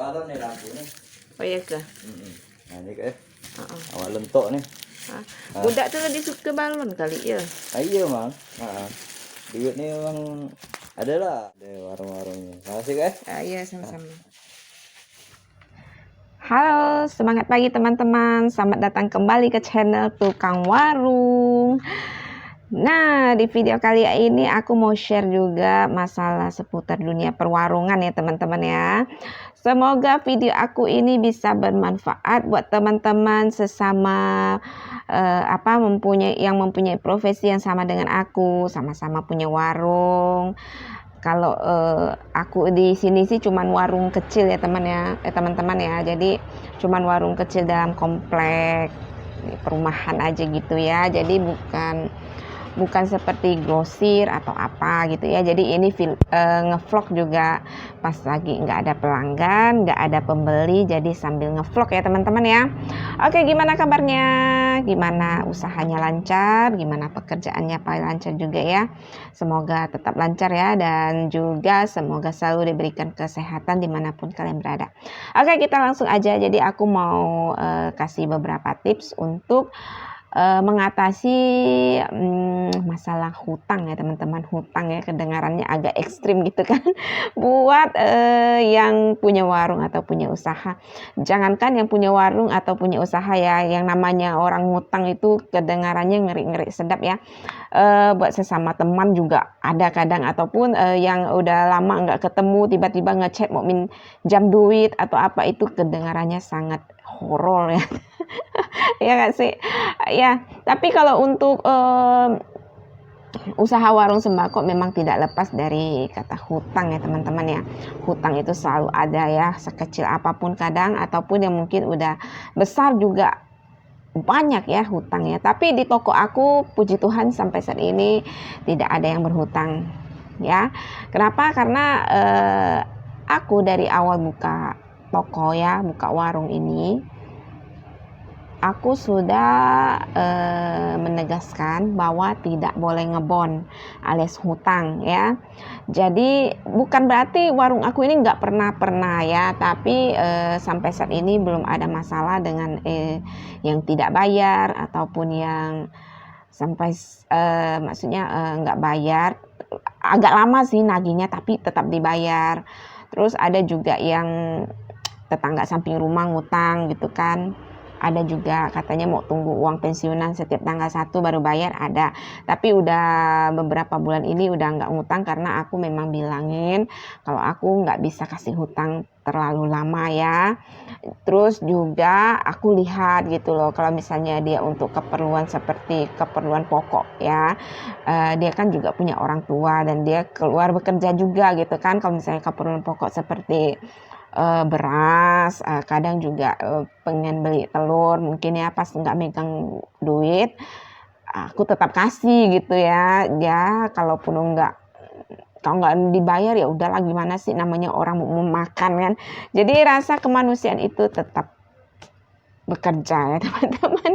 balon nih lampu nih. Oh iya ke? Nah ini kayak awal lentok nih. Budak tuh lebih suka balon kali ya. Iya mang. Duit nih memang ada lah, ada warung-warungnya. Makasih guys. Iya sama-sama. Halo, semangat pagi teman-teman. Selamat datang kembali ke channel Tukang Warung. Nah, di video kali ini aku mau share juga masalah seputar dunia perwarungan ya teman-teman ya. Semoga video aku ini bisa bermanfaat buat teman-teman sesama mempunyai profesi yang sama dengan aku, sama-sama punya warung. Kalau aku di sini sih cuman warung kecil ya teman-teman ya. Jadi cuman warung kecil dalam komplek perumahan aja gitu ya. Jadi bukan seperti grosir atau apa gitu ya. Jadi ini ngevlog juga pas lagi nggak ada pelanggan, nggak ada pembeli, jadi sambil ngevlog ya teman-teman ya. Oke, gimana kabarnya? Gimana usahanya lancar? Gimana pekerjaannya lancar juga ya? Semoga tetap lancar ya, dan juga semoga selalu diberikan kesehatan dimanapun kalian berada. Oke, kita langsung aja. Jadi aku mau kasih beberapa tips untuk mengatasi masalah hutang ya teman-teman. Hutang ya, kedengarannya agak ekstrim gitu kan. Buat yang punya warung atau punya usaha, jangankan yang punya warung atau punya usaha ya, yang namanya orang ngutang itu kedengarannya ngeri-ngeri sedap ya. Buat sesama teman juga ada kadang, ataupun yang udah lama nggak ketemu tiba-tiba ngechat mau minjam duit atau apa, itu kedengarannya sangat horor ya. Ya nggak sih ya. Tapi kalau untuk usaha warung sembako memang tidak lepas dari kata hutang ya teman-teman ya. Hutang itu selalu ada ya, sekecil apapun kadang, ataupun yang mungkin udah besar juga banyak ya hutangnya. Tapi di toko aku puji Tuhan sampai saat ini tidak ada yang berhutang ya. Kenapa? Karena aku dari awal buka toko ya, buka warung ini, aku sudah menegaskan bahwa tidak boleh ngebon alias hutang ya. Jadi bukan berarti warung aku ini nggak pernah ya, tapi sampai saat ini belum ada masalah dengan yang tidak bayar, ataupun yang sampai maksudnya nggak bayar. Agak lama sih nagihnya tapi tetap dibayar. Terus ada juga yang tetangga samping rumah ngutang gitu kan. Ada juga katanya mau tunggu uang pensiunan setiap tanggal 1 baru bayar, ada. Tapi udah beberapa bulan ini udah nggak ngutang, karena aku memang bilangin kalau aku nggak bisa kasih hutang terlalu lama ya. Terus juga aku lihat gitu loh, kalau misalnya dia untuk keperluan seperti keperluan pokok ya, dia kan juga punya orang tua dan dia keluar bekerja juga gitu kan. Kalau misalnya keperluan pokok seperti beras, kadang juga pengen beli telur mungkin ya, pas nggak megang duit aku tetap kasih gitu ya. Kalau nggak dibayar ya udahlah, gimana sih, namanya orang mau makan kan. Jadi rasa kemanusiaan itu tetap bekerja ya teman-teman.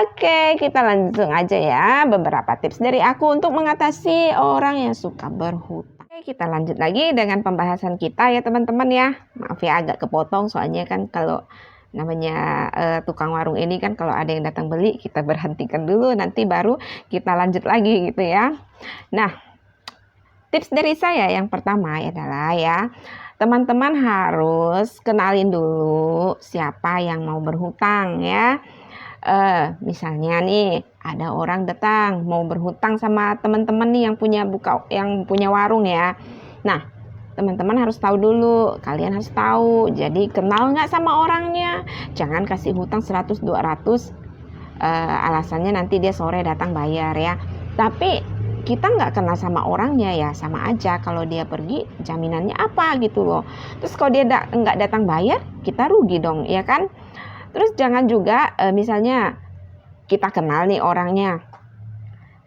Oke, kita langsung aja ya, beberapa tips dari aku untuk mengatasi orang yang suka berhutang. Kita lanjut lagi dengan pembahasan kita ya teman-teman ya. Maaf ya agak kepotong, soalnya kan kalau namanya tukang warung ini kan, kalau ada yang datang beli kita berhentikan dulu, nanti baru kita lanjut lagi gitu ya. Nah, tips dari saya yang pertama adalah ya, teman-teman harus kenalin dulu siapa yang mau berhutang ya. Misalnya nih ada orang datang mau berhutang sama teman-teman nih yang punya warung ya. Nah, teman-teman harus tahu dulu, kalian harus tahu. Jadi kenal nggak sama orangnya, jangan kasih hutang 100-200 alasannya nanti dia sore datang bayar ya. Tapi kita nggak kenal sama orangnya ya, sama aja kalau dia pergi jaminannya apa gitu loh. Terus kalau dia nggak datang bayar, kita rugi dong ya kan. Terus jangan juga misalnya kita kenal nih orangnya,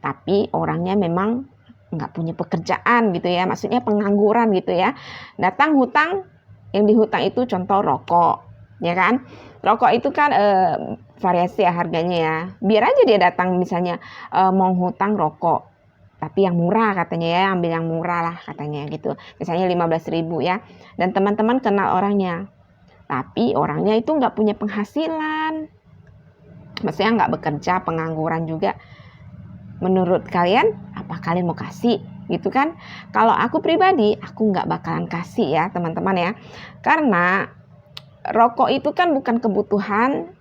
tapi orangnya memang nggak punya pekerjaan gitu ya, maksudnya pengangguran gitu ya. Datang hutang, yang dihutang itu contoh rokok, ya kan. Rokok itu kan variasi ya harganya ya. Biar aja dia datang misalnya mau hutang rokok, tapi yang murah katanya ya, ambil yang murah lah katanya gitu. Misalnya 15.000 ya. Dan teman-teman kenal orangnya. Tapi orangnya itu nggak punya penghasilan. Maksudnya nggak bekerja, pengangguran juga. Menurut kalian, apa kalian mau kasih? Gitu kan? Kalau aku pribadi, aku nggak bakalan kasih ya teman-teman ya. Karena rokok itu kan bukan kebutuhan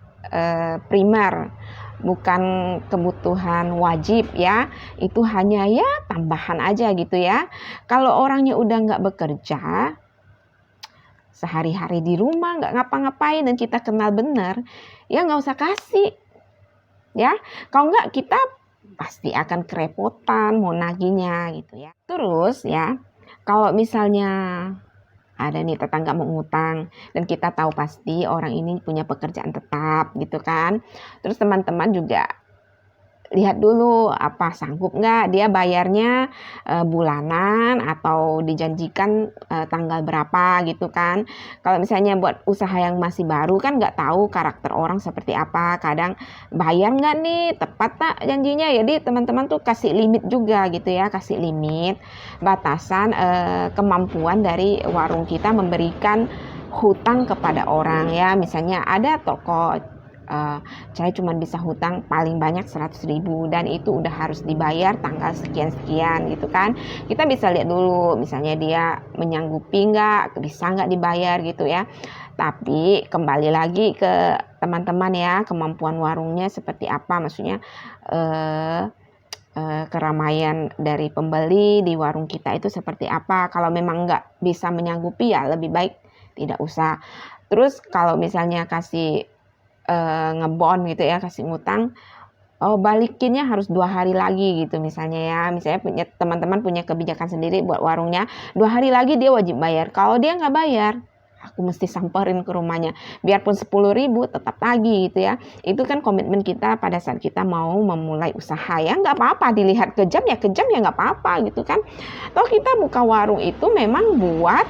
primer, bukan kebutuhan wajib ya, itu hanya ya tambahan aja gitu ya. Kalau orangnya udah nggak bekerja, sehari-hari di rumah nggak ngapa-ngapain dan kita kenal bener, ya nggak usah kasih ya. Kalau nggak kita pasti akan kerepotan mau nagihnya gitu ya. Terus ya, kalau misalnya ada nih tetangga mau ngutang dan kita tahu pasti orang ini punya pekerjaan tetap gitu kan. Terus teman-teman juga lihat dulu apa sanggup nggak dia bayarnya bulanan atau dijanjikan tanggal berapa gitu kan. Kalau misalnya buat usaha yang masih baru kan nggak tahu karakter orang seperti apa, kadang bayar nggak nih, tepat tak janjinya. Jadi teman-teman tuh kasih limit juga gitu ya, kasih limit batasan kemampuan dari warung kita memberikan hutang kepada orang ya. Misalnya ada toko saya cuma bisa hutang paling banyak 100.000 dan itu udah harus dibayar tanggal sekian-sekian gitu kan. Kita bisa lihat dulu misalnya dia menyanggupi nggak, bisa nggak dibayar gitu ya. Tapi kembali lagi ke teman-teman ya, kemampuan warungnya seperti apa, maksudnya keramaian dari pembeli di warung kita itu seperti apa. Kalau memang nggak bisa menyanggupi ya lebih baik tidak usah. Terus kalau misalnya kasih ngebon gitu ya, kasih ngutang, balikinnya harus 2 hari lagi gitu misalnya ya. Misalnya teman-teman punya kebijakan sendiri buat warungnya, 2 hari lagi dia wajib bayar. Kalau dia nggak bayar, aku mesti samperin ke rumahnya, biarpun 10.000 tetap tagih gitu ya. Itu kan komitmen kita pada saat kita mau memulai usaha ya. Nggak apa-apa dilihat kejam ya nggak apa-apa gitu kan. Toh kita buka warung itu memang buat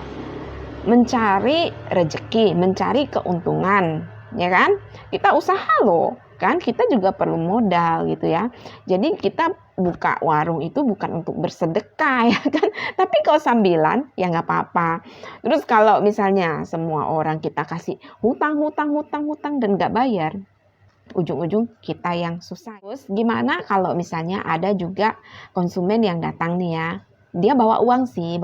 mencari rezeki, mencari keuntungan, ya kan? Kita usaha loh, kan? Kita juga perlu modal gitu ya. Jadi kita buka warung itu bukan untuk bersedekah ya kan? Tapi kalau sambilan ya nggak apa-apa. Terus kalau misalnya semua orang kita kasih hutang dan nggak bayar, ujung-ujung kita yang susah. Terus gimana kalau misalnya ada juga konsumen yang datang nih ya, dia bawa uang sih,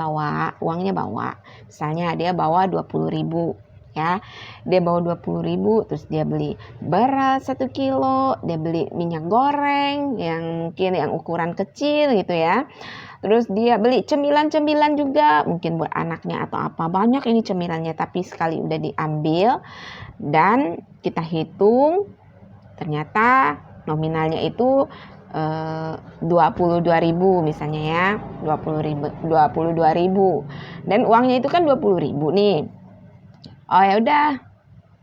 uangnya bawa. Misalnya dia bawa 20.000 ya, dia bawa 20.000, terus dia beli beras 1 kilo, dia beli minyak goreng yang mungkin yang ukuran kecil gitu ya. Terus dia beli cemilan-cemilan juga, mungkin buat anaknya atau apa, banyak ini cemilannya, tapi sekali udah diambil dan kita hitung, ternyata nominalnya itu 22.000 misalnya ya, 22.000 dan uangnya itu kan 20.000 nih. Oh ya udah,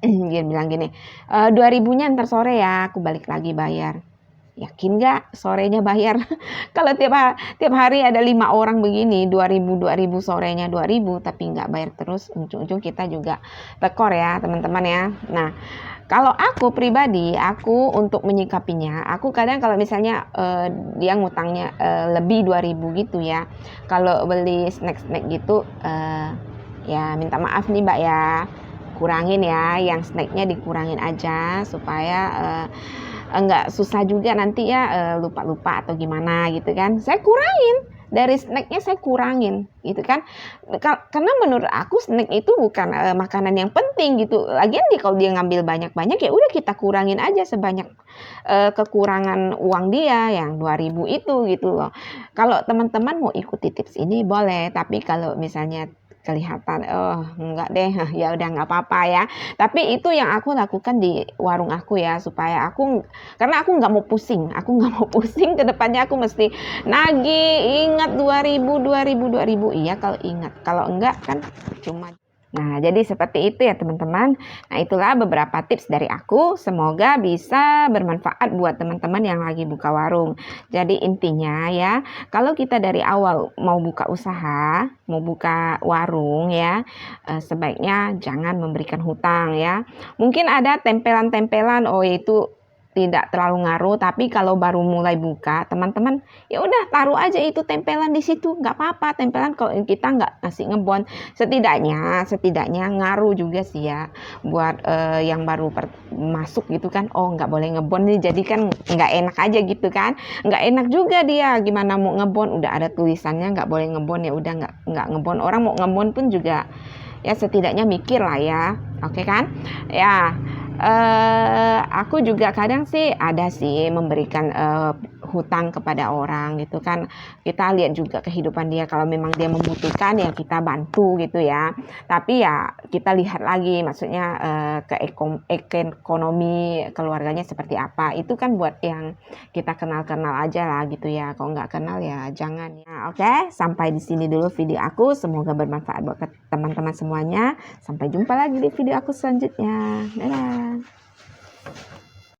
dia bilang gini, 2.000-nya ntar sore ya aku balik lagi bayar. Yakin nggak sorenya bayar? Kalau tiap hari ada 5 orang begini, 2.000 sorenya 2.000 tapi nggak bayar terus, ujung-ujung kita juga tekor ya teman-teman ya. Nah, kalau aku pribadi, aku untuk menyikapinya, aku kadang kalau misalnya dia ngutangnya lebih 2.000 gitu ya, kalau beli snack-snack gitu, ya minta maaf nih Mbak ya, kurangin ya, yang snacknya dikurangin aja supaya enggak susah juga nanti ya lupa-lupa atau gimana gitu kan. Saya kurangin dari snacknya, saya kurangin gitu kan, karena menurut aku snack itu bukan makanan yang penting gitu. Lagian kalau dia ngambil banyak-banyak ya udah kita kurangin aja sebanyak kekurangan uang dia yang 2.000 itu gitu loh. Kalau teman-teman mau ikuti tips ini boleh, tapi kalau misalnya kelihatan enggak deh, ya udah nggak apa-apa ya. Tapi itu yang aku lakukan di warung aku ya, supaya karena aku nggak mau pusing ke depannya, aku mesti nagih, ingat 2.000 iya kalau ingat, kalau enggak kan cuma. Nah, jadi seperti itu ya teman-teman. Nah, itulah beberapa tips dari aku. Semoga bisa bermanfaat buat teman-teman yang lagi buka warung. Jadi intinya ya, kalau kita dari awal mau buka usaha, mau buka warung ya, sebaiknya jangan memberikan hutang ya. Mungkin ada tempelan-tempelan, oh itu tidak terlalu ngaruh. Tapi kalau baru mulai buka, teman-teman ya udah taruh aja itu tempelan di situ, nggak apa-apa. Tempelan kalau kita nggak ngasih ngebon, setidaknya ngaruh juga sih ya buat yang baru masuk gitu kan. Oh, nggak boleh ngebon nih, jadi kan nggak enak aja gitu kan. Nggak enak juga dia, gimana mau ngebon, udah ada tulisannya nggak boleh ngebon, ya udah nggak ngebon. Orang mau ngebon pun juga ya setidaknya mikir lah ya, oke kan ya. Aku juga kadang sih ada sih memberikan hutang kepada orang gitu kan. Kita lihat juga kehidupan dia, kalau memang dia membutuhkan ya kita bantu gitu ya. Tapi ya kita lihat lagi, maksudnya ke ekonomi keluarganya seperti apa. Itu kan buat yang kita kenal-kenal aja lah gitu ya. Kalau nggak kenal ya jangan ya. Oke, sampai di sini dulu video aku. Semoga bermanfaat buat teman-teman semuanya. Sampai jumpa lagi di video aku selanjutnya. Dadah.